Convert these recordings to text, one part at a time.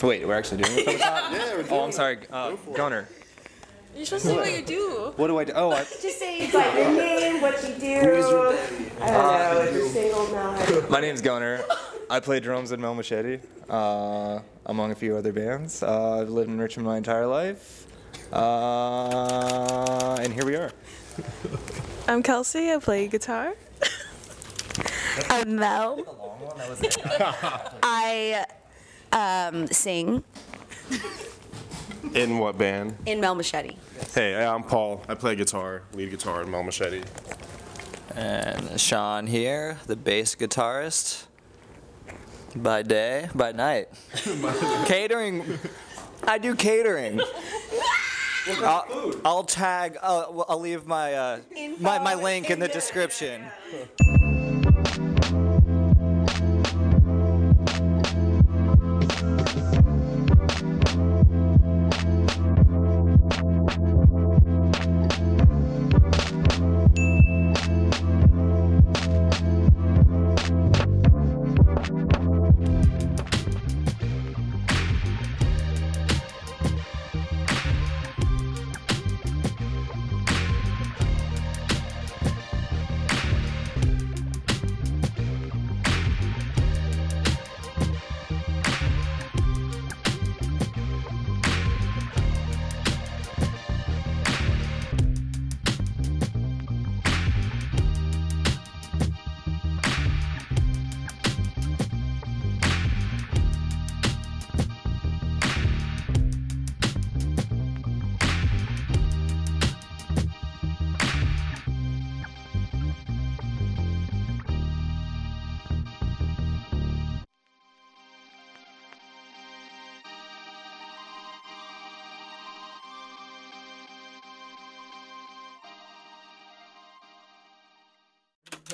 Wait, we're actually doing it from the top? Yeah, we're doing Oh, I'm sorry. Gunner. You're supposed to say what you do. What do I do? Oh, Just say like your name, what you do. I don't know if you're single now. my name's Gunner. I play drums in Mel Machete, among a few other bands. I've lived in Richmond my entire life, and here we are. I'm Kelsey. I play guitar. I'm Mel. I sing In what band? in Mel Machete. Hey, I'm Paul. I play guitar, lead guitar in Mel Machete. And Sean here, the bass guitarist. By day, by night. Catering. I do catering. I'll tag. I'll leave my my link in the description.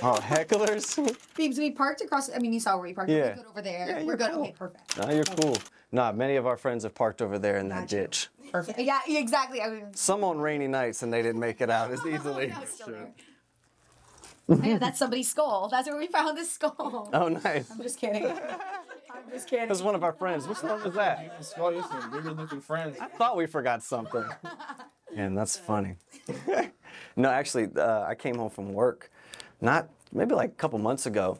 Oh, hecklers? Beebs, we parked across, I mean, you saw where we parked. Yeah. We're good over there. Yeah, We're good. cool. Okay, perfect. Nah, you're cool. Nah, many of our friends have parked over there in that Gotcha. ditch. Perfect. Yeah, exactly. I mean, Some on rainy nights and they didn't make it out as easily. no, it's still there. Yeah, that's somebody's skull. That's where we found the skull. Oh, nice. I'm just kidding. I'm just kidding. That's one of our friends. Which one was that? Weird looking friends. I thought we forgot something. Man, that's funny. No, actually, I came home from work, maybe like a couple months ago,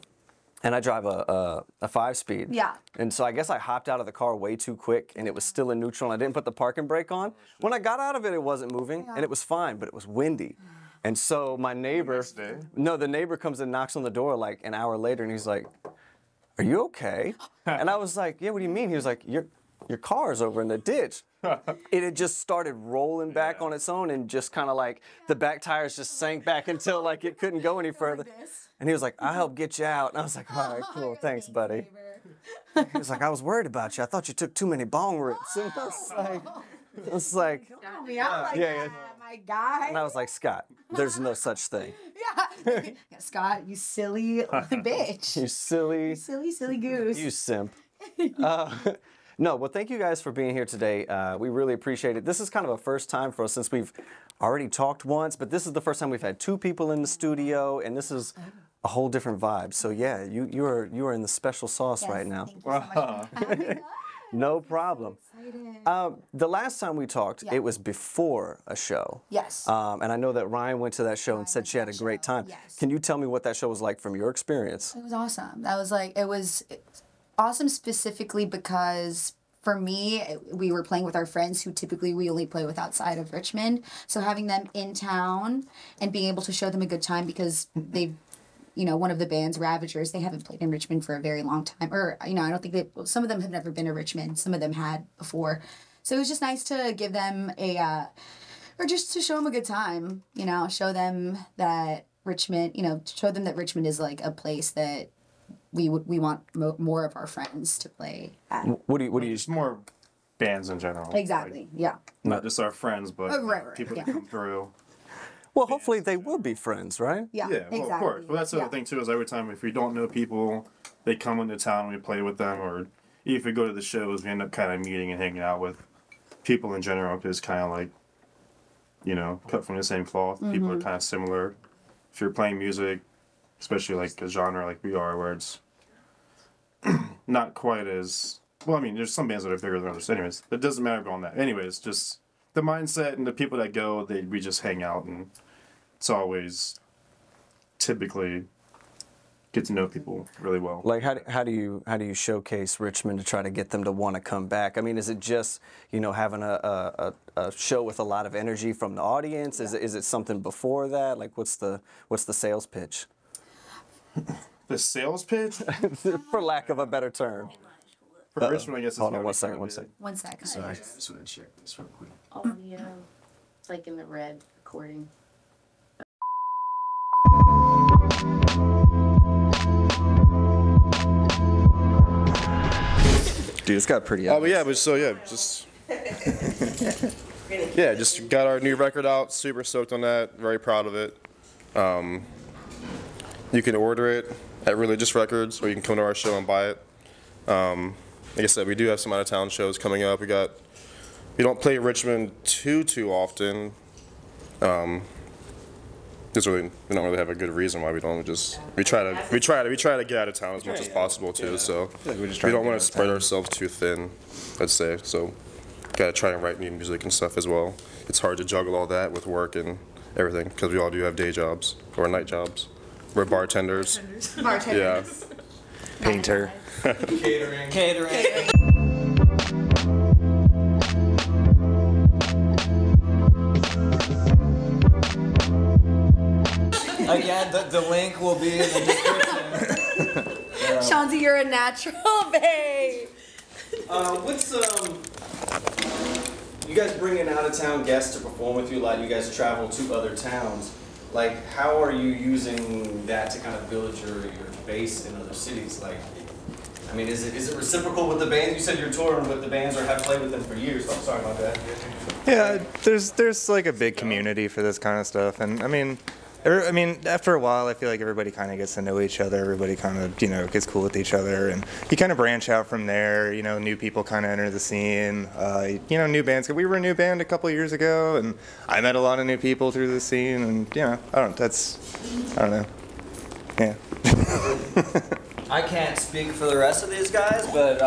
and I drive a 5-speed. Yeah. And so I guess I hopped out of the car way too quick, and it was still in neutral, and I didn't put the parking brake on. When I got out of it, it wasn't moving, and it was fine, but it was windy. And so my neighbor, the neighbor comes and knocks on the door like an hour later, and he's like, "Are you okay?" And I was like, "Yeah, what do you mean?" He was like, your car's over in the ditch. It had just started rolling back on its own, and just kind of like the back tires just sank back until like it couldn't go any further. And he was like, "I'll help get you out." And I was like, "All right, cool, thanks, buddy." He was like, "I was worried about you. I thought you took too many bong rips." And I was like, yeah, my guy. and I was like, "Scott, there's no such thing. Yeah, Scott, you silly bitch. You silly, silly goose. you simp." No, well, thank you guys for being here today. We really appreciate it. This is kind of a first time for us since we've already talked once, but this is the first time we've had 2 people in the studio, and this is a whole different vibe. So yeah, you are in the special sauce right now. Thank you so much for having us. No problem. The last time we talked, it was before a show. Yes. And I know that Ryan went to that show and said she had a great time. Yes. Can you tell me what that show was like from your experience? It was awesome. That was like, it was awesome specifically because for me, we were playing with our friends who typically we only play with outside of Richmond. So having them in town and being able to show them a good time because they've, you know, one of the bands, Ravagers, they haven't played in Richmond for a very long time. Or, you know, I don't think some of them have never been to Richmond. Some of them had before. So it was just nice to give them or just to show them a good time, you know, show them that Richmond, you know, show them that Richmond is like a place that we want more of our friends to play at. What do you? Just more bands in general. Exactly. Like, Yeah. not just our friends, but Right, people yeah. that come through. Well, hopefully they will be friends, right? Yeah. Yeah, Exactly. well, of course. But that's the yeah. other thing too, is every time if we don't know people, they come into town and we play with them, or if we go to the shows, we end up kind of meeting and hanging out with people in general, because kind of like, you know, cut from the same cloth. People are kind of similar. If you're playing music, especially like a genre like we are, where it's not quite as well. I mean, there's some bands that are bigger than others. Anyways, it doesn't matter on that. Anyways, just the mindset and the people that go, we just hang out, and it's always typically get to know people really well. Like how do you showcase Richmond to try to get them to want to come back? I mean, is it just, you know, having a show with a lot of energy from the audience? Is it something before that? Like what's the sales pitch? The sales pitch? For lack of a better term. For Richmond, I guess it's Hold on gotta one be second, kinda one big. second. 1 second. Sorry, I just want to check this real quick. Audio. It's like in the red recording. Dude, it's got pretty. Oh, but yeah, just yeah, just got our new record out. Super stoked on that. Very proud of it. You can order it at Religious Records, or you can come to our show and buy it. Like I said, we do have some out of town shows coming up. We don't play Richmond too often. We don't really have a good reason why we don't. We try to get out of town as much as possible too. So we don't want to spread ourselves too thin, I'd say. So got to try and write new music and stuff as well. It's hard to juggle all that with work and everything, because we all do have day jobs or night jobs. We're bartenders. Bartenders. Yeah. Painter. Catering. Again, the link will be in the description. Chauncey, you're a natural, babe. What's you guys bringing out of town guests to perform with you? Like you guys travel to other towns. Like how are you using that to kind of build your base in other cities? Like, I mean, is it reciprocal with the bands? You said you're touring with the bands or have played with them for years. So I'm sorry about that. Yeah, there's like a big community for this kind of stuff, and I mean, after a while, I feel like everybody kind of gets to know each other. Everybody kind of, you know, gets cool with each other, and you kind of branch out from there. You know, new people kind of enter the scene. You know, new bands. We were a new band a couple years ago, and I met a lot of new people through the scene, and you know, I don't know. Yeah. I can't speak for the rest of these guys, but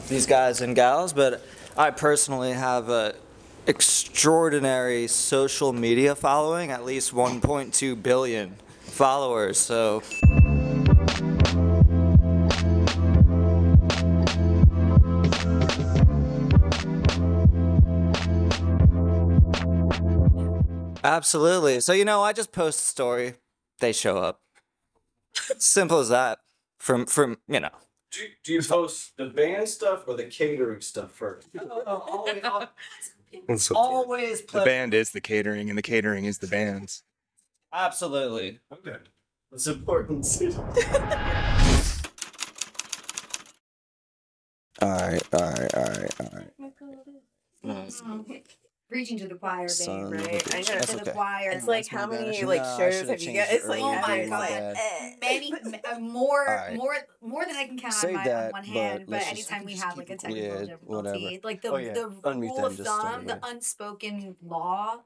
these guys and gals, but I personally have a extraordinary social media following, at least 1.2 billion followers, so. Absolutely. So, you know, I just post a story, they show up. Simple as that. From you know. Do you post the band stuff or the catering stuff first? Always The band is the catering, and the catering is the bands. Absolutely. Okay. That's important. All right. Preaching to the choir, Son babe, of a right? bitch. I know, That's to the okay. choir. It's like how many like No, I shows should've have you changed got? it It's like earlier. Oh my every, God. like, Many, more, Alright. more than I can count Say on that, one but hand. But let's just- anytime we have like a technical Yeah, difficulty, whatever. like the Oh, yeah. the Unmute rule them, of just start thumb, the again. unspoken law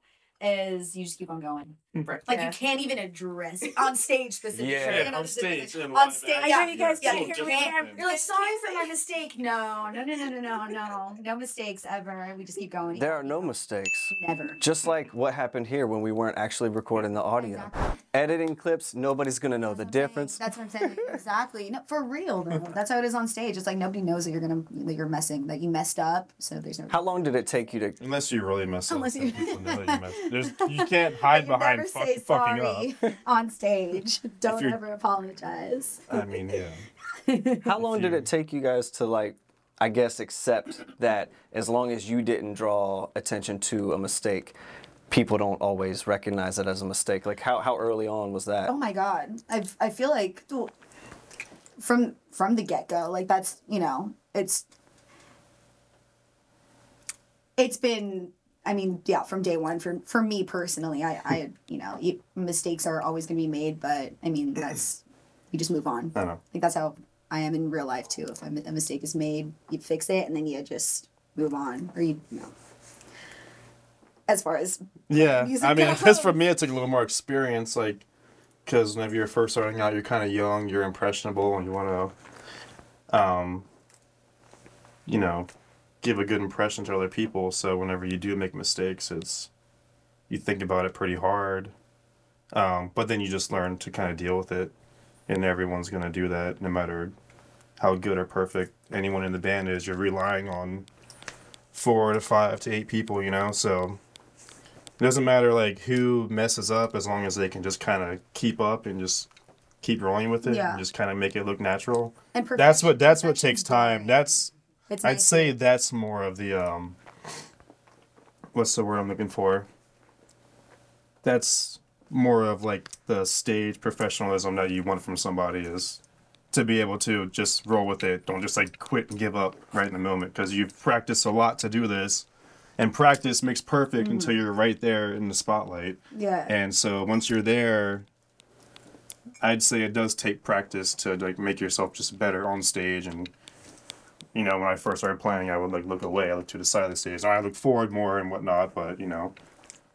is you just keep on going. Like Yeah. you can't even address it on stage specifically. Yeah. You're gonna On do this- stage, in On live stage, action. yeah. I know you guys Yeah, can't you hear me. can't. You're like, sorry for my mistake. No, no mistakes ever. We just keep going. There are no mistakes. Never. Just like what happened here when we weren't actually recording the audio. Exactly. Editing clips, nobody's gonna know the difference. That's what I'm saying. Exactly. No, for real though. That's how it is on stage. It's like nobody knows that you're messing, that you messed up. So there's no. How long did it take you to? Unless you really mess up. Unless you- then people know that you messed. You can't hide behind never say fucking up. sorry on stage. Don't you're- ever apologize. I mean, yeah. How long did it take you guys to like, I guess, accept that as long as you didn't draw attention to a mistake, people don't always recognize it as a mistake. Like how early on was that? Oh my God, I feel like from the get-go, like that's, you know, it's been, I mean, yeah, from day one for me personally, I you know, mistakes are always gonna be made, but I mean, that's, you just move on. I know. Like that's how I am in real life too. If a mistake is made, you fix it and then you just move on, or you know. As far as yeah, music I mean, goes. because for me it's like a little more experience, like, because whenever you're first starting out, you're kind of young, you're impressionable, and you want to, you know, give a good impression to other people. So whenever you do make mistakes, you think about it pretty hard, but then you just learn to kind of deal with it, and everyone's gonna do that no matter how good or perfect anyone in the band is. You're relying on 4 to 5 to 8 people, you know, so. It doesn't matter like who messes up as long as they can just kind of keep up and just keep rolling with it and just kind of make it look natural. And that's what takes time. I'd say that's more of the what's the word I'm looking for? That's more of like the stage professionalism that you want from somebody, is to be able to just roll with it. Don't just like quit and give up right in the moment, because you've practiced a lot to do this. And practice makes perfect until you're right there in the spotlight. Yeah. And so once you're there, I'd say it does take practice to like make yourself just better on stage. And you know, when I first started playing, I would like look away. I look to the side of the stage. I look forward more and whatnot. But you know,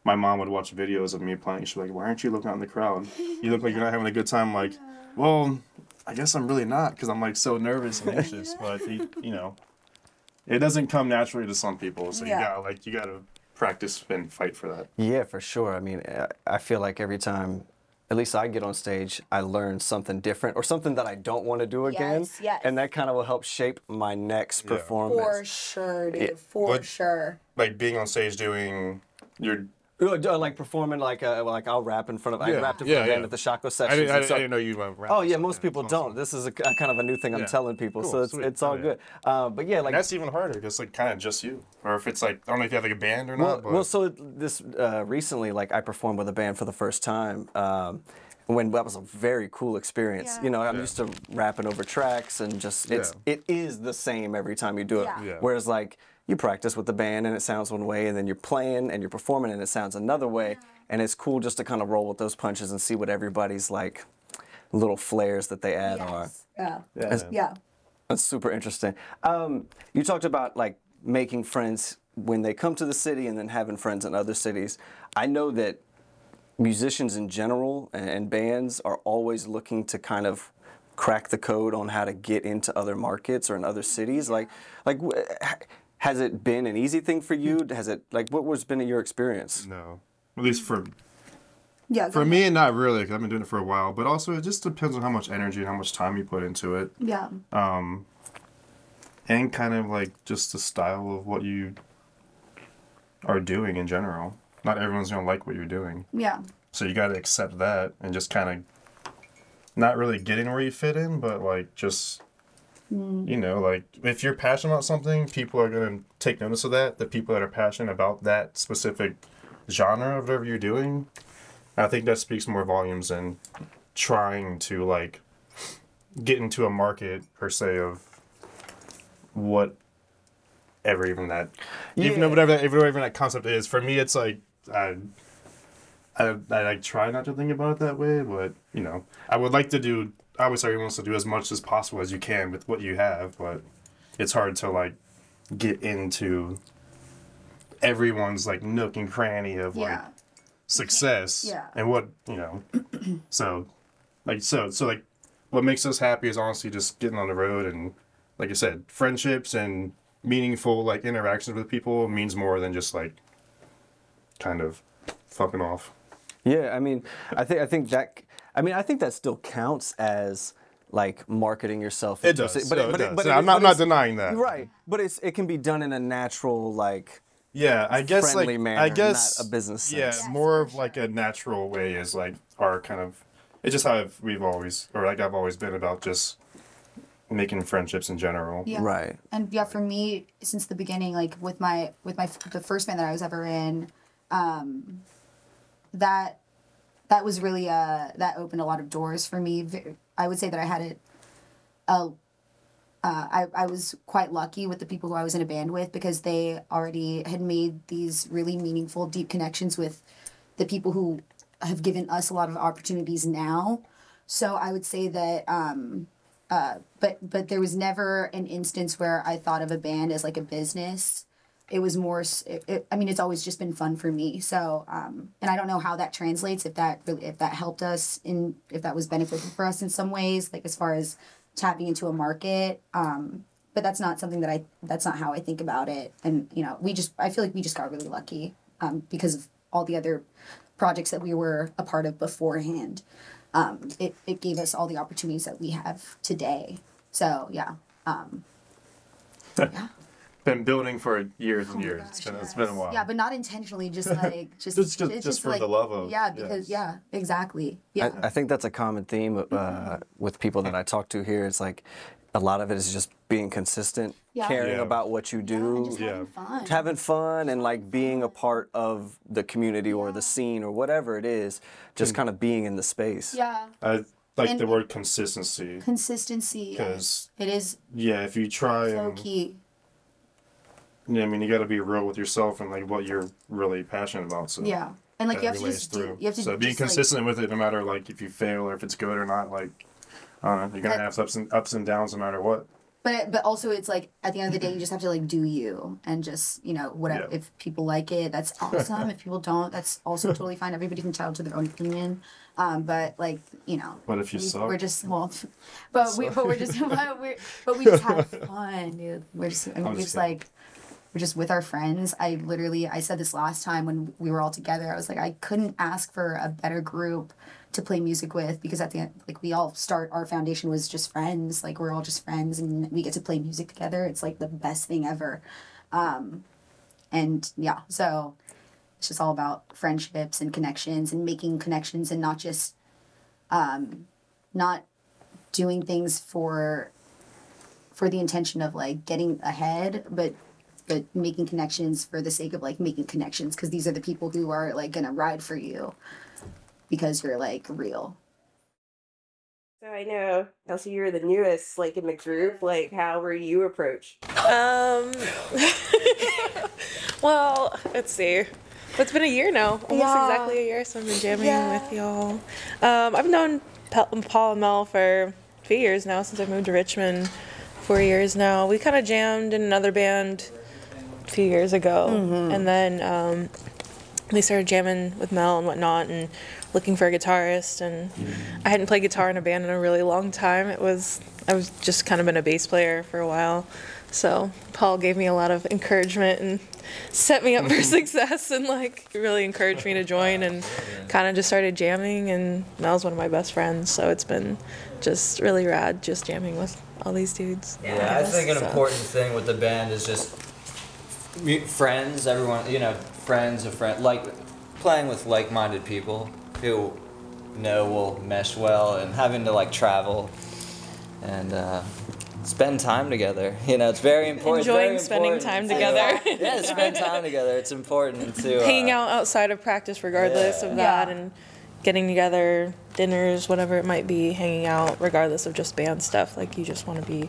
my mom would watch videos of me playing. She'd be like, "Why aren't you looking out in the crowd? You look like you're not having a good time." I'm like, well, I guess I'm really not, because I'm like so nervous and anxious. But you know. It doesn't come naturally to some people, so you gotta practice and fight for that. Yeah, for sure. I mean, I feel like every time, at least I get on stage, I learn something different or something that I don't want to do again. Yes. And that kind of will help shape my next performance. For sure, dude. For sure. Like being on stage doing your. Like performing, like I'll rap in front of. I rapped in front of band at the Shako sessions. I didn't know you rap. Oh yeah, most people don't. This is a kind of a new thing I'm telling people, cool, so it's all good. But yeah, like and that's even harder because like kind of just you, or if it's like I don't know if you have like a band or not. Well, so this recently, like I performed with a band for the first time. When that was a very cool experience. Yeah. You know, I'm used to rapping over tracks and just it is the same every time you do it. Yeah. Whereas like you practice with the band and it sounds one way, and then you're playing and you're performing and it sounds another way. And it's cool just to kind of roll with those punches and see what everybody's like little flares that they add are. Yeah. That's super interesting. You talked about like making friends when they come to the city and then having friends in other cities. I know that musicians in general and bands are always looking to kind of crack the code on how to get into other markets or in other cities. Like has it been an easy thing for you? Has it, like, what was been your experience? No, at least for for me, not really, because I've been doing it for a while. But also, it just depends on how much energy and how much time you put into it. Yeah. And kind of like just the style of what you are doing in general. Not everyone's gonna like what you're doing. Yeah. So you got to accept that and just kind of not really getting where you fit in, but like just. You know, like, if you're passionate about something, people are going to take notice of that. The people that are passionate about that specific genre of whatever you're doing, I think that speaks more volumes than trying to, like, get into a market, per se, of whatever even that, whatever that concept is. For me, it's like, I like try not to think about it that way, but, you know, I would like to do... Obviously, everyone wants to do as much as possible as you can with what you have, but it's hard to, like, get into everyone's, like, nook and cranny of, like, success. Yeah. And what, you know, so, like, what makes us happy is honestly just getting on the road and, like I said, friendships and meaningful, like, interactions with people means more than just, like, kind of fucking off. Yeah, I mean, I think that still counts as like marketing yourself. It does. But I'm not denying that. Right, but it can be done in a natural, like, I guess friendly like manner, not a business sense. Yeah, more of like a natural way is like our kind of. It's just how I've always been about just making friendships in general. Yeah. Right. And yeah, for me, since the beginning, like with the first band that I was ever in, that was really that opened a lot of doors for me. I would say that I had it. I was quite lucky with the people who I was in a band with because they already had made these really meaningful, deep connections with the people who have given us a lot of opportunities now. So I would say that, but there was never an instance where I thought of a band as like a business. It was more, I mean, it's always just been fun for me. So, and I don't know how that translates, if that helped us if that was beneficial for us in some ways, like as far as tapping into a market. But that's not something that's not how I think about it. And, you know, I feel like we just got really lucky, because of all the other projects that we were a part of beforehand. It gave us all the opportunities that we have today. So, yeah. Yeah. Been building for years and years. It's been a while. Yeah, but not intentionally, just like just for like, the love of. yeah, because yeah, exactly. Yeah. I think that's a common theme with people that I talk to here. It's like a lot of it is just being consistent, caring about what you do, just having fun, and like being a part of the community or the scene or whatever it is, just kind of being in the space. Yeah. I like the word consistency. Consistency. Because it is. Yeah, if you try so key. Yeah, I mean, you got to be real with yourself and like what you're really passionate about. So yeah, and like you have to just do. You have to. So being consistent with it, no matter like if you fail or if it's good or not, like I don't know, you're gonna have ups and downs no matter what. But also it's like at the end of the day you just have to like do you and just, you know, whatever. If people like it, that's awesome. If people don't, that's also totally fine. Everybody can entitled to their own opinion. But like, you know. But if you suck, we're just but we just have fun, dude. We're just with our friends. I said this last time when we were all together. I was like, I couldn't ask for a better group to play music with, because at the end, like our foundation was just friends. Like we're all just friends and we get to play music together. It's like the best thing ever. And yeah, so it's just all about friendships and connections and making connections and not just, not doing things for the intention of like getting ahead, but making connections for the sake of like making connections, because these are the people who are like gonna ride for you because you're like real. So I know, Elsie, you're the newest like in the group. Like, how were you approached? Well, let's see. It's been a year now, almost exactly a year. So I've been jamming with y'all. I've known Paul and Mel for a few years now, since I moved to Richmond. 4 years now. We kind of jammed in another band a few years ago, and then they started jamming with Mel and whatnot, and looking for a guitarist. And I hadn't played guitar in a band in a really long time. I was just kind of been a bass player for a while, so Paul gave me a lot of encouragement and set me up for success, and like really encouraged me to join, and kind of just started jamming. And Mel's one of my best friends, so it's been just really rad just jamming with all these dudes. Yeah, I think an important thing with the band is just friends, everyone, you know, friends of friends, like playing with like-minded people who will mesh well, and having to like travel and spend time together. You know, it's very important. Enjoying spending time together. Yeah, spend time together. It's important to hanging out outside of practice, regardless of that, and getting together, dinners, whatever it might be, hanging out, regardless of just band stuff. Like you just want to be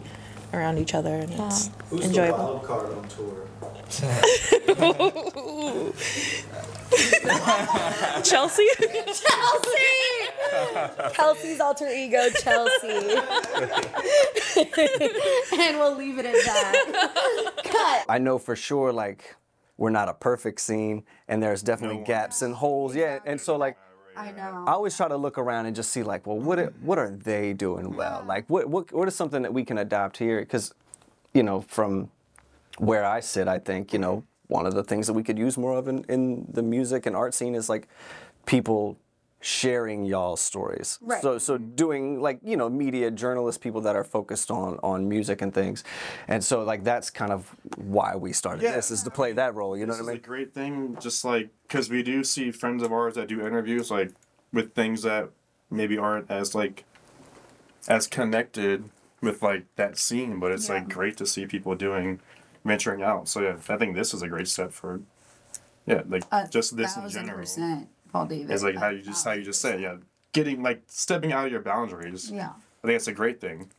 around each other, and it's enjoyable. Who's the wild card on tour? Chelsea. Kelsey's alter ego, Chelsea. And we'll leave it at that. Cut. I know for sure, like, we're not a perfect scene, and there's definitely gaps and holes. Yeah, and so like, I know. I always try to look around and just see like, well, what are they doing well? Like, what is something that we can adopt here? Because, you know, from where I sit, I think, you know, one of the things that we could use more of in the music and art scene is like people sharing y'all's stories. Right. So doing like, you know, media journalists, people that are focused on music and things. And so like that's kind of why we started this, is to play that role, you know what I mean? This is a great thing, just like, because we do see friends of ours that do interviews like with things that maybe aren't as like as connected with like that scene, but it's like great to see people venturing out. So yeah, I think this is a great step for Yeah, like just this in general. 1,000%, Paul David. It's like how you just said, yeah, getting like stepping out of your boundaries. Yeah. I think it's a great thing.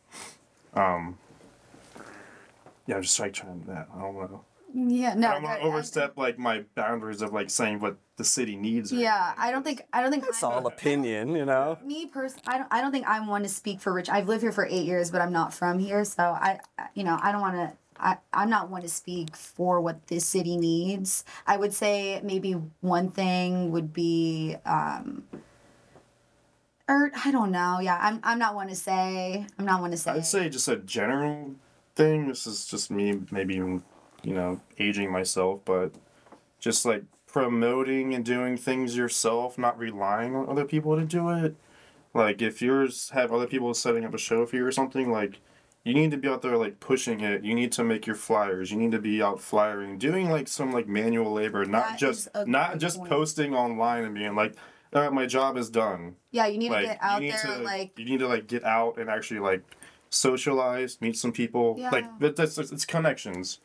Yeah, I'm just like trying that. I don't want to. Yeah, no. I don't want to overstep like my boundaries of like saying what the city needs. Yeah, I don't think it's all opinion, you know. Me personally, I don't think I'm one to speak for Rich. I've lived here for 8 years, but I'm not from here, so I don't want to. I'm not one to speak for what this city needs. I would say maybe one thing would be, or I don't know. Yeah, I'm not one to say. I'd say just a general thing. This is just me, maybe even, aging myself, but just like promoting and doing things yourself, not relying on other people to do it. Like if yours have other people setting up a show for you or something, like you need to be out there like pushing it. You need to make your flyers. You need to be out flyering, doing like some like manual labor, not just posting online and being like, all right, my job is done. Yeah, you need like, to get out there. You need to like get out and actually like socialize, meet some people. Yeah. Like it's connections,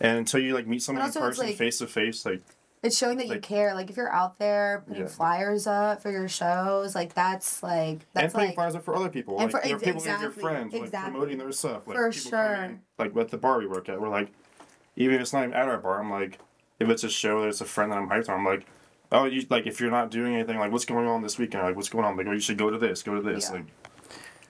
and until you like meet someone in person, face to face, like. It's showing that you care. Like if you're out there putting flyers up for your shows, like that's and putting flyers up for other people. And like for people with your friends, like promoting their stuff. Like for people sure. Like at the bar we work at, we're like, even if it's not even at our bar, I'm like, if it's a show that's a friend that I'm hyped on, I'm like, oh, you like if you're not doing anything, like what's going on this weekend? Like what's going on? Like oh, you should go to this. Yeah. Like,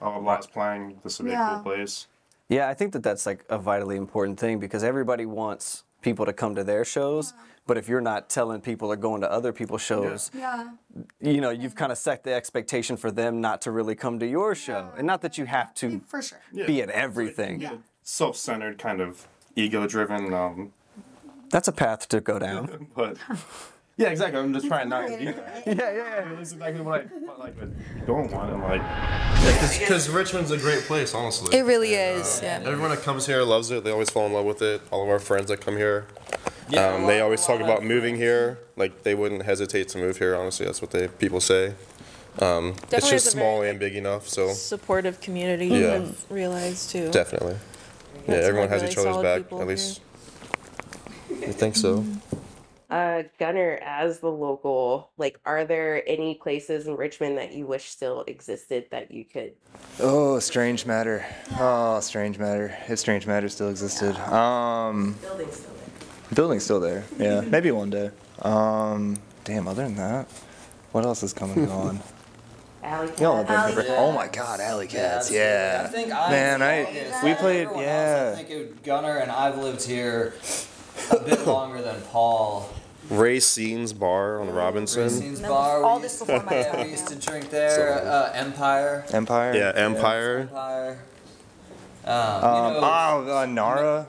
oh, Lot's playing. This would be a cool place. Yeah, I think that's like a vitally important thing because everybody wants people to come to their shows. But if you're not telling people or going to other people's shows, you've kind of set the expectation for them not to really come to your show. And not that you have to for sure. be at everything. Like, self-centered, kind of ego-driven. That's a path to go down. But yeah, exactly. I'm just trying not to do that. Yeah. That's exactly what I don't want. I'm like, because Richmond's a great place, honestly. It really is. Yeah. Everyone that comes here loves it. They always fall in love with it. All of our friends that come here. They always talk about moving here. Like they wouldn't hesitate to move here. Honestly, that's what people say. It's just small and big enough. So supportive community. I've realized too. Definitely. Yeah, everyone has each other's back. At least I think so. Gunner, as the local, like, are there any places in Richmond that you wish still existed that you could? Oh, Strange Matter. Oh, Strange Matter. If Strange Matter still existed. Building's still there. Building's still there. Yeah, maybe one day. Damn. Other than that, what else is coming and going? Alley Cats. Oh my God, Alley Cats. Yeah. I think we played. I think it would, Gunner and I've lived here a bit longer than Paul. Ray Scene's Bar on Robinson. Ray Scene's Bar. All this before my time. We used to drink there. Empire. Yeah, Empire. Nara.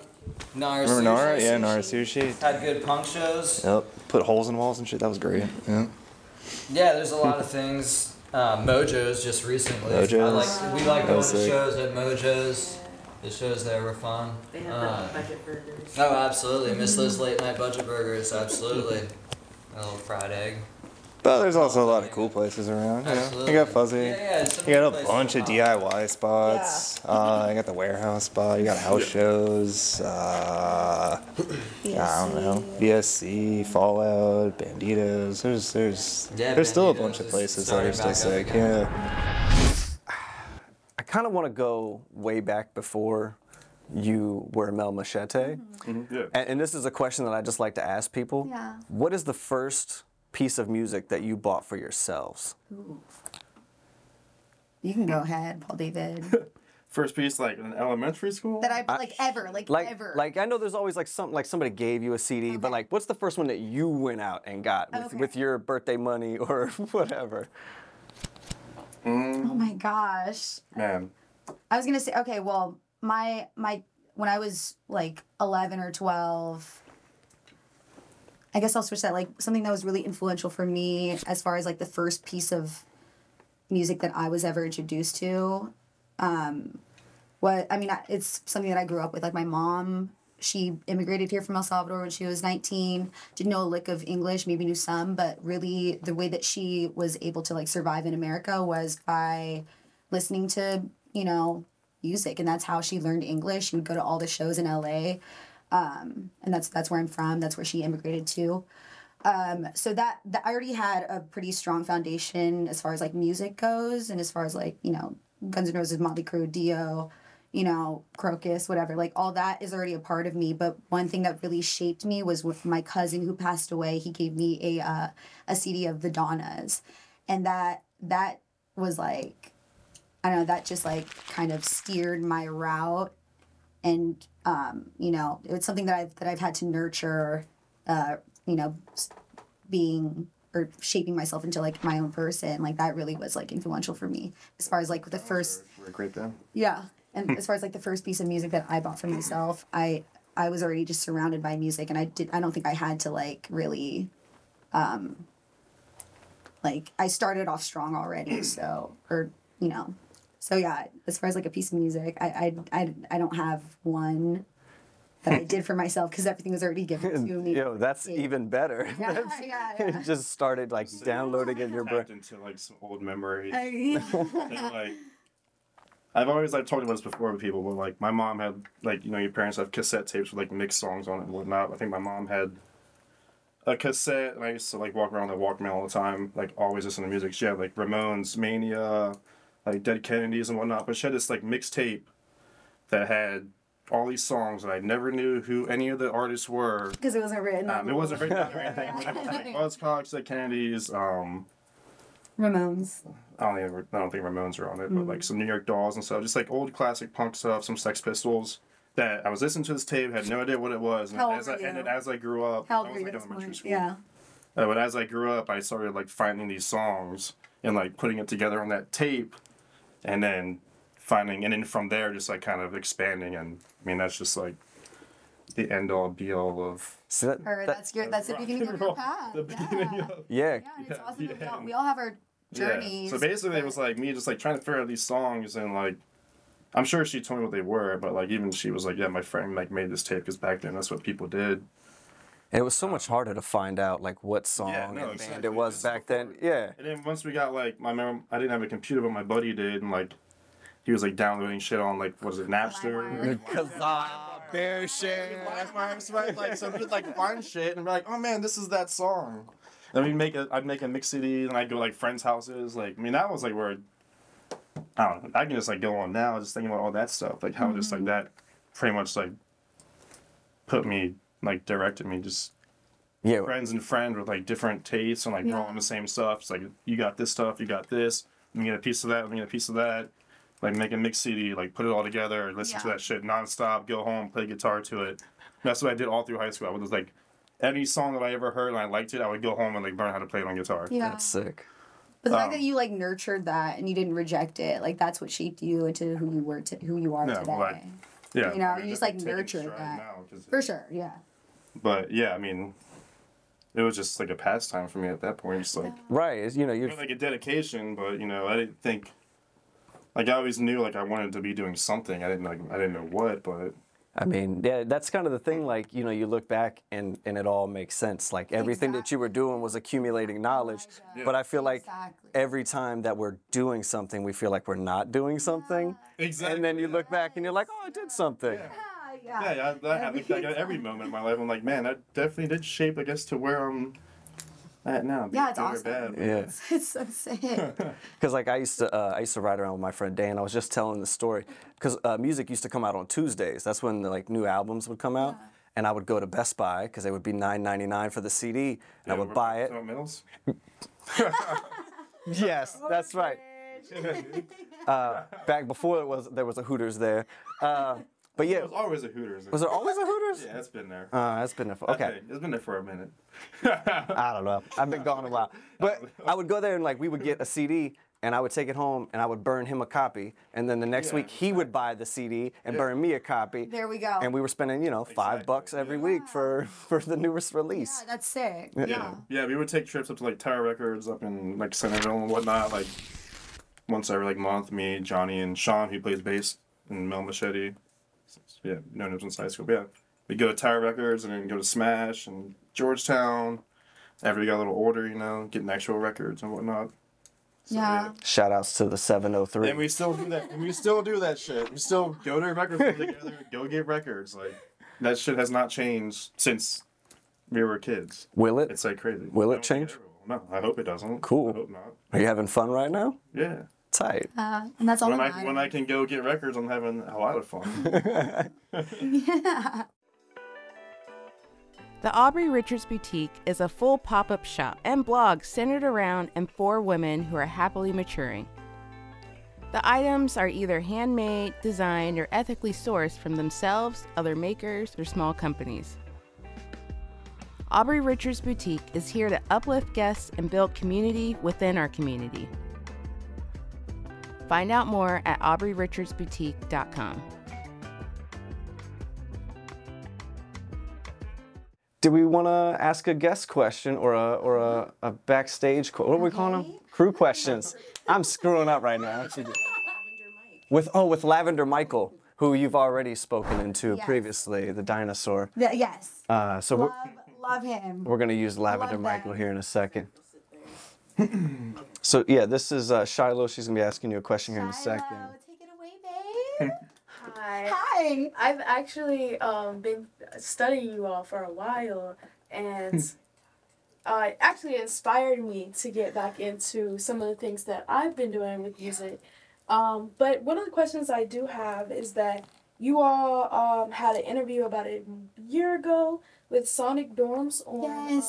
Remember Nara? Yeah, Nara Sushi. Had good punk shows. Yep. Put holes in walls and shit. That was great. Yeah. Yeah, there's a lot of things. Mojo's just recently. Mojo's. We like going to shows at Mojo's. The shows there were fun. They have budget burgers. Oh, absolutely. Miss those late night budget burgers. Absolutely. A little fried egg. But there's also a lot of cool places around. You got Fuzzy. You got a bunch of DIY spots. You got the warehouse spot. You got house shows. I don't know. BSC, Fallout, Banditos. There's still a bunch of places that are still sick. I kind of want to go way back before you were Mel Machete. And this is a question that I just like to ask people. What is the first piece of music that you bought for yourselves? Ooh. You can go ahead, Paul David. First piece, like in elementary school? That I ever. Like I know there's always like something like somebody gave you a CD, but like what's the first one that you went out and got with your birthday money or whatever? Oh my gosh. Man. I was gonna say, okay, well, my when I was like 11 or 12, I guess I'll switch that. Like something that was really influential for me as far as like the first piece of music that I was ever introduced to. It's something that I grew up with. Like my mom, she immigrated here from El Salvador when she was 19. Didn't know a lick of English, maybe knew some, but really the way that she was able to like survive in America was by listening to, music, and that's how she learned English. She would go to all the shows in LA. And that's where I'm from. That's where she immigrated to. So that I already had a pretty strong foundation as far as like music goes, and as far as like, you know, Guns N' Roses, Motley Crue, Dio, you know, Crocus, whatever. Like all that is already a part of me. But one thing that really shaped me was with my cousin who passed away. He gave me a CD of the Donnas, and that was like, I don't know, that just like kind of steered my route. And you know, it's something that I've had to nurture, you know, being or shaping myself into like my own person. Like that really was like influential for me as far as like the first. We're a great band. Yeah, and as far as like the first piece of music that I bought for myself, I was already just surrounded by music, and I don't think I had to like really, like I started off strong already. So or you know, so yeah. As far as like a piece of music, I don't have one that I did for myself because everything was already given to me. Yo, that's even better. Yeah. It just started like downloading in your brain. Into like some old memories. And, like, I've always like talked about this before with people, but like my mom had like, you know, your parents have cassette tapes with like mixed songs on it and whatnot. I think my mom had a cassette, and I used to like walk around with a Walkman all the time, like always listen to music. She had like Ramones, Mania, like Dead Kennedys and whatnot, but she had this like mixtape that had all these songs that I never knew who any of the artists were. Because it wasn't written. It wasn't written down or anything. Like Buzzcocks, Dead Kennedys, Ramones. I don't think Ramones are on it, but like some New York Dolls and stuff, just like old classic punk stuff, some Sex Pistols. That I was listening to this tape, had no idea what it was, and then as I grew up, How I old was were you like at this elementary point? school. Yeah. But as I grew up, I started like finding these songs and like putting it together on that tape, and then from there just like kind of expanding, and I mean that's just like the end all be all of. So that's the beginning of your path. Yeah. It's awesome. We all have our journeys. So basically, it was like me just like trying to figure out these songs, and like I'm sure she told me what they were, but like even she was like, yeah, my friend like made this tape because back then that's what people did. And it was so much harder to find out like what song and band it was back then. Yeah. And then once we got like I didn't have a computer, but my buddy did, and like he was like downloading shit on like what is it, Napster? Kazaa, Bear Share. Like so we'd like find shit and be like, oh man, this is that song. Then I'd make a mix CD, and I'd go like friends' houses. Like I mean that was like where I don't know. I can just like go on now, just thinking about all that stuff, like how just like that pretty much like directed me just friends and friends with like different tastes and like we're all on the same stuff. It's like you got this stuff, you got this. Let me get a piece of that. Let me get a piece of that. Like make a mix CD, like put it all together, listen to that shit nonstop, go home, play guitar to it. And that's what I did all through high school. I was like any song that I ever heard and I liked it, I would go home and like learn how to play it on guitar. Yeah. That's sick. But the fact that you like nurtured that and you didn't reject it, like that's what shaped you into who you are today. Like, yeah. You know, you just like nurtured that. For sure, yeah. But yeah, I mean, it was just like a pastime for me at that point. Just like right, it's, you know, you're like a dedication, but you know, I didn't think. Like I always knew like I wanted to be doing something. I didn't know what, but. I mean, yeah, that's kind of the thing. Like, you know, you look back and it all makes sense. Like everything that you were doing was accumulating knowledge. But I feel like every time that we're doing something, we feel like we're not doing something. Exactly. And then you look back and you're like, oh, I did something. I look back at every moment in my life. I'm like, man, that definitely did shape, I guess, to where I'm at now. Yeah, it's awesome. Bad, yeah. It's so sick. Because like I used to ride around with my friend Dan. I was just telling the story because music used to come out on Tuesdays. That's when the like new albums would come out, and I would go to Best Buy because they would be $9.99 for the CD, and I would buy it. Yes, that's right. Back before there was a Hooters there. But yeah, it was always a Hooters. Was there always a Hooters? Yeah, it's been there. It's been there for okay. It's been there for a minute. I don't know. I've been gone a while. But I would go there and like we would get a CD and I would take it home and I would burn him a copy. And then the next week he would buy the CD and burn me a copy. There we go. And we were spending, you know, $5 every week for the newest release. Yeah, that's sick. Yeah, we would take trips up to like Tower Records up in like Centerville and whatnot. Like once every like month, me, Johnny, and Sean, who plays bass, and Mel Machete. Yeah, known him since high school. But yeah, we'd go to Tower Records and then go to Smash and Georgetown. After we got a little older, you know, getting actual records and whatnot. So, yeah. Shout outs to the 703. And we still do that. And we still do that shit. We still go to a record store together, go get records. Like that shit has not changed since we were kids. Will it? It's like crazy. Will I it don't think change? it will. No, I hope it doesn't. Cool. I hope not. Are you having fun right now? Yeah. Tight. And that's all When that I matters. can go get records, I'm having a lot of fun. Yeah. The Aubrey Richards Boutique is a full pop-up shop and blog centered around and for women who are happily maturing. The items are either handmade, designed, or ethically sourced from themselves, other makers, or small companies. Aubrey Richards Boutique is here to uplift guests and build community within our community. Find out more at aubreyrichardsboutique.com. Do we want to ask a guest question or a backstage? What are we calling them? Crew questions. I'm screwing up right now. With Lavender Michael, who you've already spoken into previously, the dinosaur. Yes. So Love him. we're gonna use Lavender Michael here in a second. So yeah, this is Shiloh. She's gonna be asking you a question here in a second. Take it away, babe. Hi. Hi. I've actually been studying you all for a while, and it actually inspired me to get back into some of the things that I've been doing with music. But one of the questions I do have is that you all had an interview about a year ago with Sonic Dorms on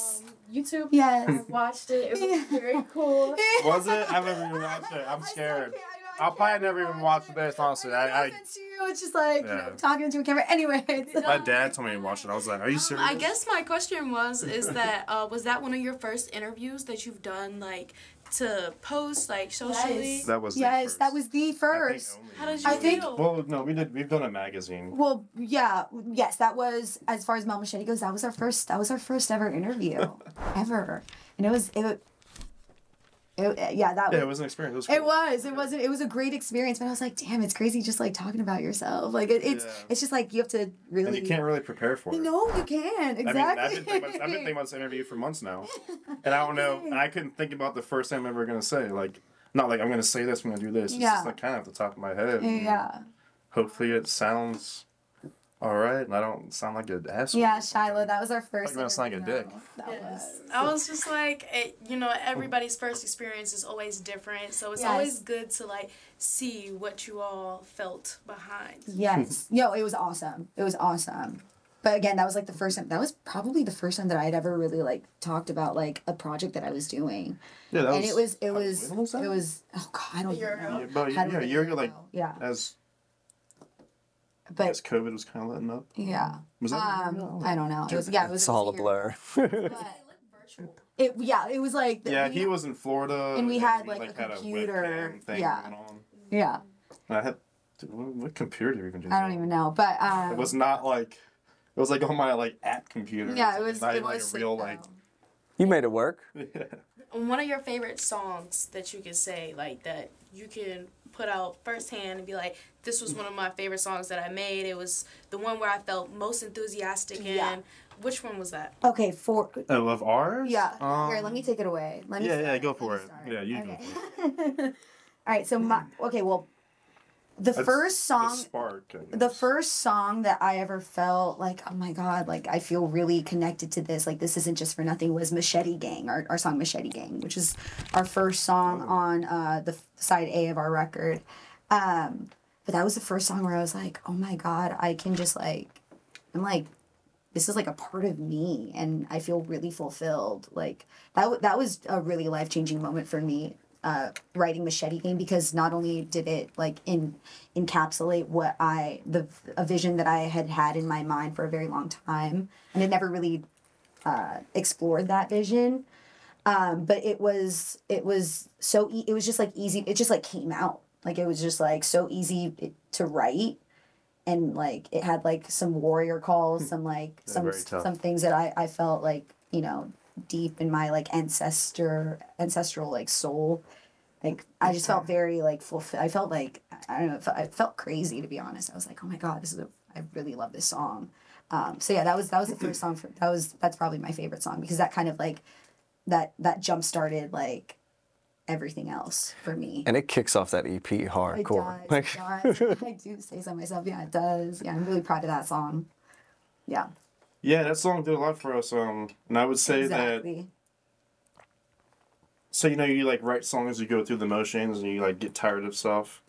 YouTube. Yes. I watched it. It was very cool. Was it? I've never even watched it. I'm scared. I'll probably never even watch this, honestly. It's just like you know, talking to a camera. Anyway, my dad told me to watch it. I was like, "Are you serious?" I guess my question was was that one of your first interviews that you've done like to post like socially? Yes. That was that was the first. How did you feel? Well, no, we've done a magazine. Well, yes, that was as far as Mel Machete goes. That was our first ever interview, ever, and it was. It was an experience. It was cool. It was a great experience, but I was like, damn, it's crazy just like talking about yourself. Like it's just like you have to really. And you can't really prepare for it. No, you can't. Exactly. I've been thinking about this interview for months now, and I don't know. And I couldn't think about the first thing I'm ever gonna say. Like, not like I'm gonna say this, I'm gonna do this. It's just like kind of at the top of my head. Yeah. Hopefully it sounds all right, and I don't sound like an asshole. Yeah, Shiloh, that was our first. I'm gonna sound like a dick. I was just like, everybody's first experience is always different, so it's always good to like see what you all felt behind. Yes, it was awesome. It was awesome. But again, that was like the first time. That was probably the first time that I had ever really like talked about like a project that I was doing. Yeah, that was. It was. Oh God, I don't know. Yeah, but a year ago, like as COVID was kind of letting up. Yeah. Was that? I don't know. It was. It's all a blur. It was like. He was in Florida. And we had like a had computer. A webcam thing going on. Yeah. And I had. What computer did we even do? I don't even know, but it was not like. It was like on my like app computer. Yeah, it was. Not even like a real like. You made it work. Yeah. One of your favorite songs that you could say like that you can put out firsthand and be like, this was one of my favorite songs that I made. It was the one where I felt most enthusiastic in. Which one was that? Okay, of ours? Yeah. Here, let me take it away. Go for it. Yeah, you go for it. All right, so the first song that I ever felt like, oh my God, like I feel really connected to this, like this isn't just for nothing, was Machete Gang, our song Machete Gang, which is our first song on the side A of our record. But that was the first song where I was like, oh my God, I can just like, I'm like, this is like a part of me and I feel really fulfilled. Like that was a really life-changing moment for me. Writing Machete Gang, because not only did it like encapsulate what a vision that I had in my mind for a very long time, and it never really explored that vision, but it was so it was just like easy. It just like came out, like it was just like so easy to write, and like it had like some warrior calls, some like some things that I felt like deep in my like ancestral like soul. Like I just felt very like fulfilled. I felt like I don't know. I felt crazy, to be honest. I was like, oh my God, I really love this song. So yeah, that was the first song. That's probably my favorite song, because that kind of like that jump started like everything else for me. And it kicks off that EP hardcore. It does. I do say so myself. Yeah, it does. Yeah, I'm really proud of that song. Yeah. Yeah, that song did a lot for us. And I would say that. So you know, you like write songs, you go through the motions, and you like get tired of stuff.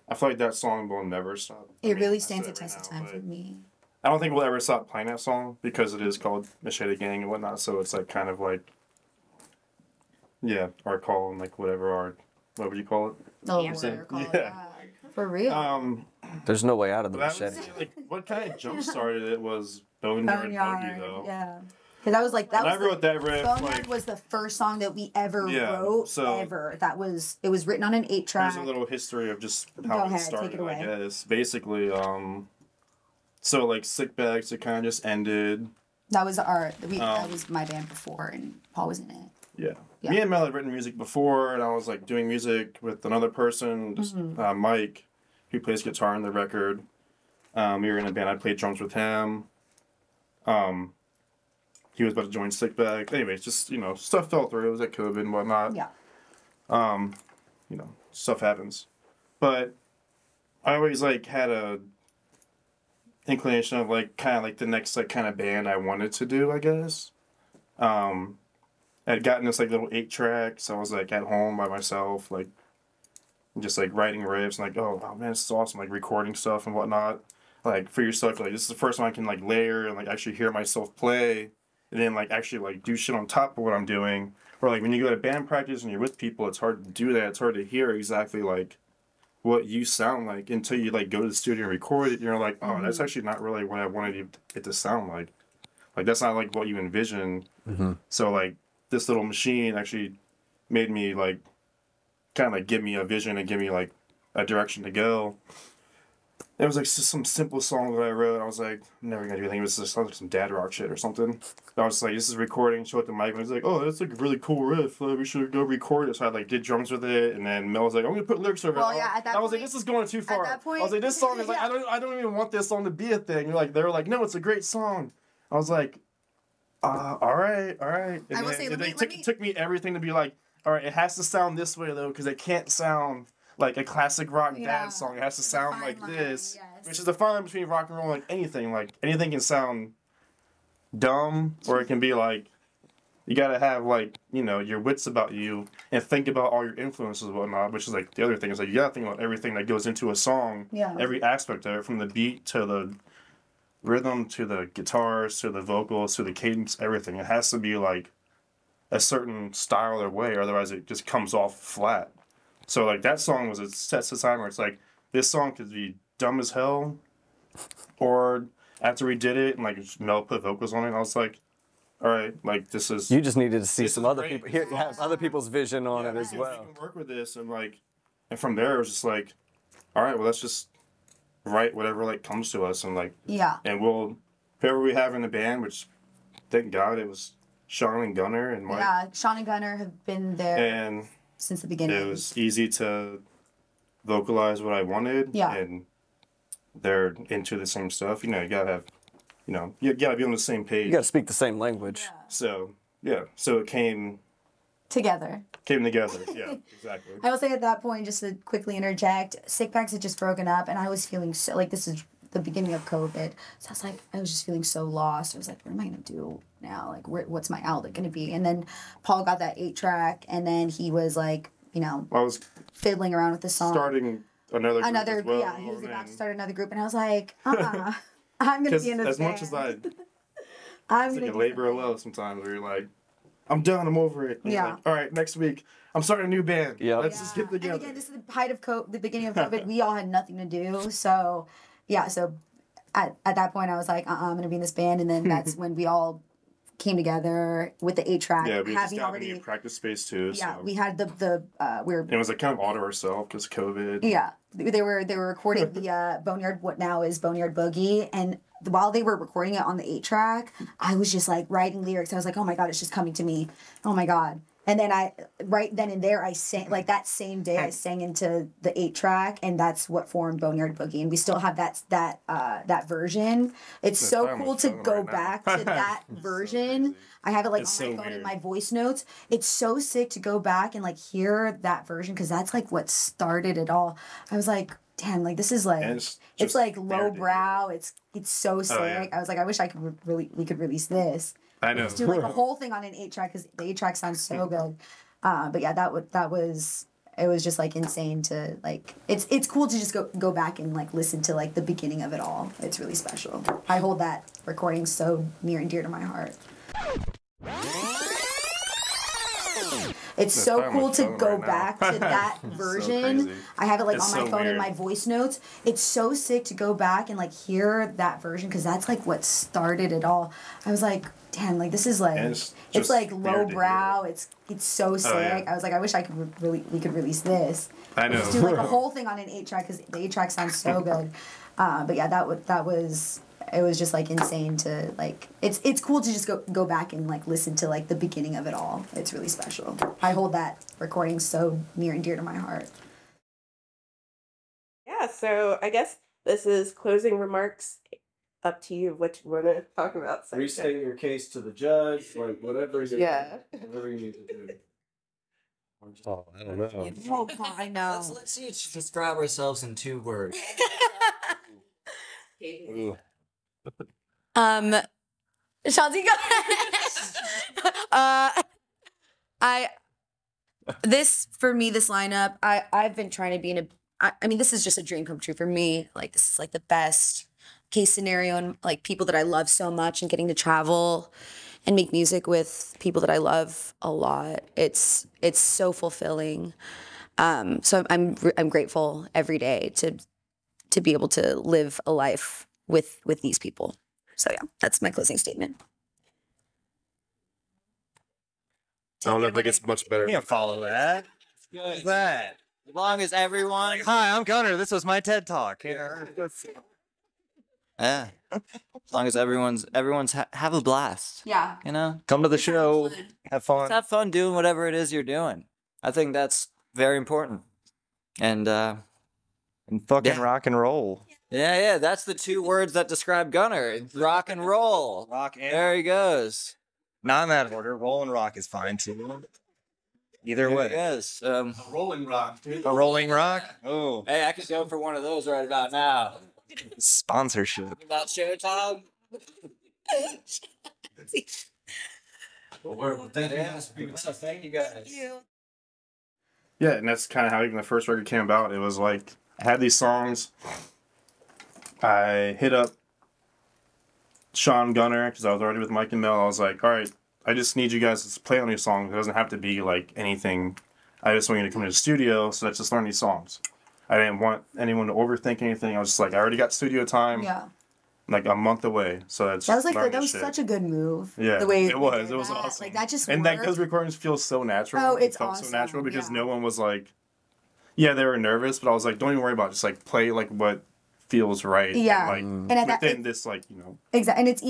I feel like that song will never stop. It really stands the test of time for me. I don't think we'll ever stop playing that song because it is called Machete Gang and whatnot. So it's like kind of like, yeah, our call and like whatever our, what would you call it? Oh, whatever call it. For real. There's no way out of the That machete. was, like, what kind of jump started it was Boneyard Boogie, though. Yeah. Because I was like, that when was I wrote that riff, Boneyard like, was the first song that we ever Yeah, wrote so- ever. It was written on an 8-track. There's a little history of just Go how ahead, it started, take it away. I guess. Basically, so like Sick Bags, it kind of just ended. That was that was my band before, and Paul was in it. Yeah. Yeah. Me and Mel had written music before, and I was like doing music with another person, just Mike, who plays guitar on the record. We were in a band. I played drums with him. He was about to join Sick Bag. Anyways, just, you know, stuff fell through. It was like COVID and whatnot. Yeah. You know, stuff happens. But I always like had a inclination of like kind of like the next like kind of band I wanted to do, I guess. I'd gotten this like little 8-track, so I was like at home by myself, like just like writing riffs and like, oh man, this is awesome, like recording stuff and whatnot. Like for yourself, like this is the first time I can like layer and like actually hear myself play, and then like actually like do shit on top of what I'm doing. Or like when you go to band practice and you're with people, it's hard to do that. It's hard to hear exactly like what you sound like until you like go to the studio and record it. And you're like, oh, that's actually not really what I wanted it to sound like. Like that's not like what you envision. So like this little machine actually made me like kind of like give me a vision and give me like a direction to go. It was like just some simple song that I wrote. I was like, I'm never gonna do anything. It was just like some dad rock shit or something. I was like, this is recording. Show it to Mike, and he's like, oh, that's like a really cool riff. We should go record it. So I like did drums with it, and then Mel was like, I'm gonna put lyrics over it. Well, yeah, at that I was point- like, this is going too far. at that point- I was like, this song is like, Yeah. I don't even want this song to be a thing. They were like, no, it's a great song. I was like, all right. And I will then- say, and let then me- it took me everything to be like, all right, it has to sound this way though, because it can't sound like a classic rock dad song. It has to sound like this, which is the fine line between rock and roll. Like anything can sound dumb, or it can be like, you gotta have like, you know, your wits about you and think about all your influences and whatnot. Which is like the other thing is like you gotta think about everything that goes into a song, every aspect of it, from the beat to the rhythm to the guitars to the vocals to the cadence, everything. It has to be like a certain style or way, otherwise it just comes off flat. So like that song was a test of time where it's like this song could be dumb as hell, or after we did it and like Mel put vocals on it, I was like, all right, like this is. You just needed to see this some is other great. people, have other people's vision on it as We well. can work with this and like, and from there it was just like, all right, well let's just write whatever like comes to us and like, and we'll whoever we have in the band, which thank God it was Sean and Gunnar and Mike. Yeah, Sean and Gunnar have been there And since the beginning. it was easy to vocalize what I wanted. Yeah. And they're into the same stuff. You know, you gotta have, you know, you gotta be on the same page. You got to speak the same language. So, yeah. So it came Together. together. Yeah, exactly. I will say at that point, just to quickly interject, Sick Bags had just broken up, and I was feeling so, like, this is the beginning of COVID. So I was like, I was just feeling so lost. I was like, what am I going to do now? Like, what's my outlet going to be? And then Paul got that 8-track, and then he was like, you know, I was fiddling around with the song. starting another group as well, yeah, he was about to and- start another group, and I was like, I'm going to be in this as band. much as I, I'm it's going like to a labor of love sometimes where you're like, I'm done, I'm over it. And you're Yeah. like, all right, next week, I'm starting a new band. Yep. Let's just get together. And again, this is the height of the beginning of COVID. We all had nothing to do. So, yeah, so at that point, I was like, I'm going to be in this band. And then that's when we all came together with the 8-track. Yeah, we just having got already, a new practice space too. yeah, So. we had we were It was like kind of all to ourselves because COVID. yeah, they were recording the Boneyard, what now is Boneyard Boogie, and while they were recording it on the 8-track, I was just like writing lyrics. I was like, oh my God, it's just coming to me. Oh my God. And then right then and there, I sang, like that same day, I sang into the 8-track, and that's what formed Boneyard Boogie. And we still have that version. It's so cool to go back to that version. I have it like It's on my so phone in weird. my voice notes. It's so sick to go back and like hear that version, because that's like what started it all. I was like, damn, like this is like it's like lowbrow. It's so sick. yeah. I was like, I wish I could we could release this. I know. Let's do like a whole thing on an 8-track because the 8-track sounds so good. But yeah, that was it was just like insane to like it's cool to just go back and like listen to like the beginning of it all. It's really special. I hold that recording so near and dear to my heart. It's so cool to go back to that version. So I have it like it's on my so phone in weird. my voice notes. It's so sick to go back and like hear that version because that's like what started it all. I was like, damn, like this is like it's like lowbrow. It's so sick. yeah. I was like, I wish I could we could release this. I know. Let's do like a whole thing on an 8-track because the 8-track sounds so good. But yeah, that was. It was just like insane to like it's cool to just go back and like listen to like the beginning of it all. It's really special. I hold that recording so near and dear to my heart. Yeah, so I guess this is closing remarks. Up to you what you want to talk about. Restate your case to the judge, like whatever you whatever you need to do. Oh, I don't know. Oh, I know. Let's each describe ourselves in 2 words. Ooh. Shanti, go ahead. This lineup, I've been trying to be in I mean, this is just a dream come true for me. Like, this is like the best case scenario and like people that I love so much and getting to travel and make music with people that I love a lot. It's so fulfilling. So I'm grateful every day to be able to live a life with these people. So yeah, that's my closing statement. I don't know if it gets much better. You can't follow that. What's that? As long as everyone. Hi, I'm Gunner. This was my TED Talk. Yeah. As long as everyone's have a blast. Yeah. You know? Come to the show. Have fun. Just have fun doing whatever it is you're doing. I think that's very important. And fucking rock and roll. Yeah, that's the 2 words that describe Gunner. It's rock and roll. Rock and there he goes. Not in that order. Roll and rock is fine too. Either way. Yes. A rolling rock, dude. A rolling rock? Oh. Hey, I could go for one of those right about now. Sponsorship. About Showtime? Thank you guys. Yeah, and that's kind of how even the first record came about. It was like, I had these songs. I hit up Sean Gunner, because I was already with Mike and Mel. I was like, all right, I just need you guys to play on these songs. It doesn't have to be like anything. I just want you to come to the studio, so let's just learn these songs. I didn't want anyone to overthink anything. I was just like, I already got studio time. Yeah. Like a month away, so that's That was like learn that this was shit. such a good move. Yeah, the way it was. did It was that. awesome. Like that just and worked. that those recordings feel so natural. Oh, it's it felt awesome. so natural because no one was like, yeah, they were nervous, but I was like, don't even worry about it. Just like play like what feels right. Yeah. and, And like at that- within this like Exactly, and it's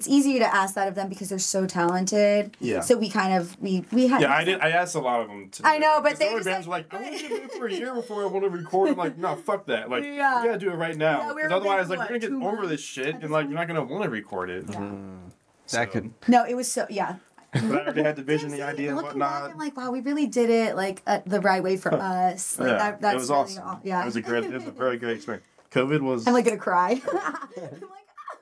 easy to ask that of them because they're so talented. Yeah. So we kind of we had. Yeah, I asked a lot of them. I know, but they were just bands were like, don't we do it for a year before I want to record? I'm like, no, fuck that. Like, Yeah. you gotta do it right now. Yeah, we 'Cause were otherwise, thinking, like, you're gonna get over this shit, and like, you're not gonna want to record it. That could. No, it was so yeah. But I already had the vision, the idea, and Looking back, whatnot. I'm like, wow, we really did it like the right way for us. Like Yeah, that's it was really awesome. Yeah. It was a very great experience. COVID was I'm like gonna cry.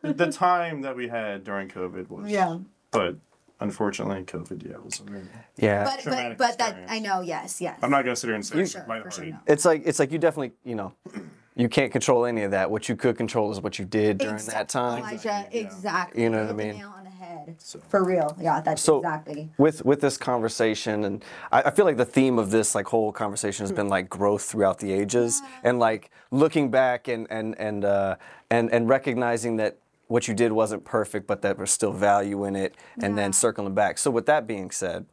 the time that we had during COVID was Yeah. But unfortunately, COVID was a very Yeah. But that I know, yes. I'm not gonna sit here and say For right sure, no. It's like you definitely you can't control any of that. What you could control is what you did during that time. Elijah, exactly. You know what I Hit the mean? nail on the head. For real. Yeah, that's So exactly. with this conversation, and I feel like the theme of this like whole conversation has been like growth throughout the ages, and like looking back and recognizing that what you did wasn't perfect, but that there's still value in it, and then circling back. So with that being said,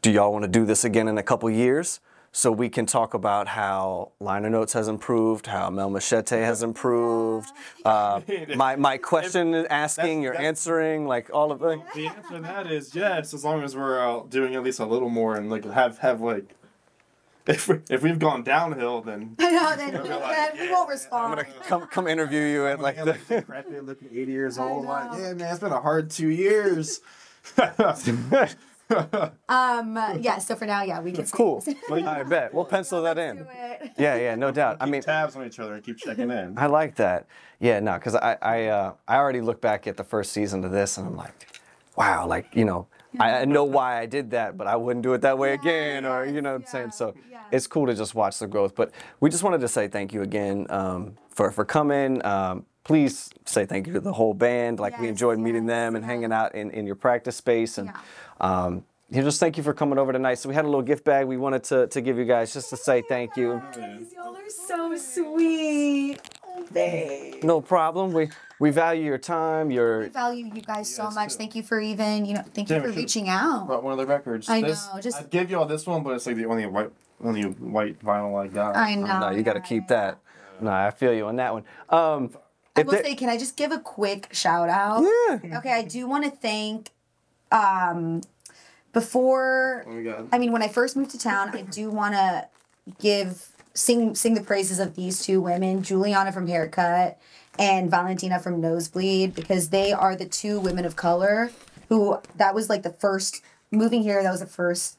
do y'all want to do this again in a couple years? So we can talk about how Liner Notes has improved, how Mel Machete has improved, my question and asking, you're answering, like all of them. The answer to that is yes, as long as we're doing at least a little more and like have like if we've gone downhill, then I know, then we won't respond. I'm gonna come interview you at like the crappy looking 80 years old. Like, yeah, man, it's been a hard 2 years. Yeah, so for now, yeah, we can. Cool. I bet. We'll pencil that in. Yeah, no doubt. I mean, tabs on each other and keep checking in. I like that. Yeah, no, because I already look back at the first season of this and I'm like, wow, like, you know, I know why I did that, but I wouldn't do it that way again, or, you know what I'm saying? So it's cool to just watch the growth. But we just wanted to say thank you again for coming. Please say thank you to the whole band. Like, we enjoyed meeting them and hanging out in your practice space. And you know, just thank you for coming over tonight. So we had a little gift bag we wanted to give you guys just to say thank you. Y'all are so sweet. No problem. We value your time. We value you guys so much. Thank you for even, you know, thank you for reaching out. Brought one of the records. I know. I'd give y'all this one, but it's like the only white vinyl I got. I know. No, you got to keep that. No, I feel you on that one. I will say, can I just give a quick shout out? Yeah. Okay, I do want to thank, before, I mean, when I first moved to town, I do want to sing the praises of these two women, Juliana from Haircut and Valentina from Nosebleed, because they are the two women of color who, that was like the first, moving here, that was the first,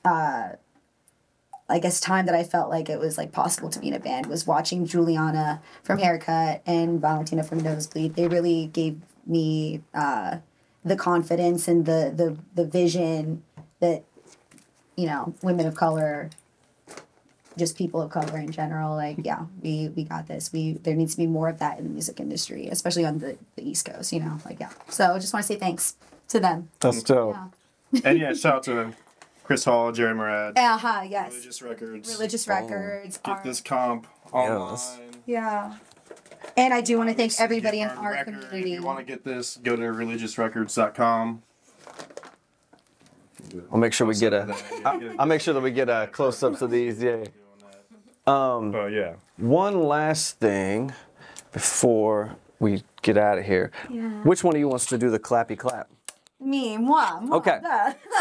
I guess, time that I felt like it was like possible to be in a band, was watching Juliana from Haircut and Valentina from Nosebleed. They really gave me the confidence and the vision that, you know, women of color, just people of color in general, like, yeah, we got this. There needs to be more of that in the music industry, especially on the East Coast, you know, like, yeah. So I just want to say thanks to them. That's dope. Yeah. And yeah, shout out to Chris Hall, Jerry Murad. Yes. Religious Records. Get this comp online. Yeah. And I do want to thank everybody in our community. If you want to get this, go to religiousrecords.com. I'll make sure we get I'll make sure that we get close-ups of these. Yeah. Yeah. One last thing before we get out of here. Yeah. Which one of you wants to do the clappy clap? Moi. Okay.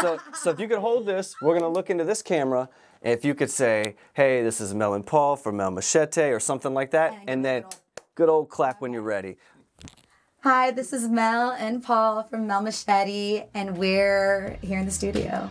So if you could hold this, we're gonna look into this camera. And if you could say, "Hey, this is Mel and Paul from Mel Machete" or something like that, and then good old clap when you're ready. Hi, this is Mel and Paul from Mel Machete, and we're here in the studio.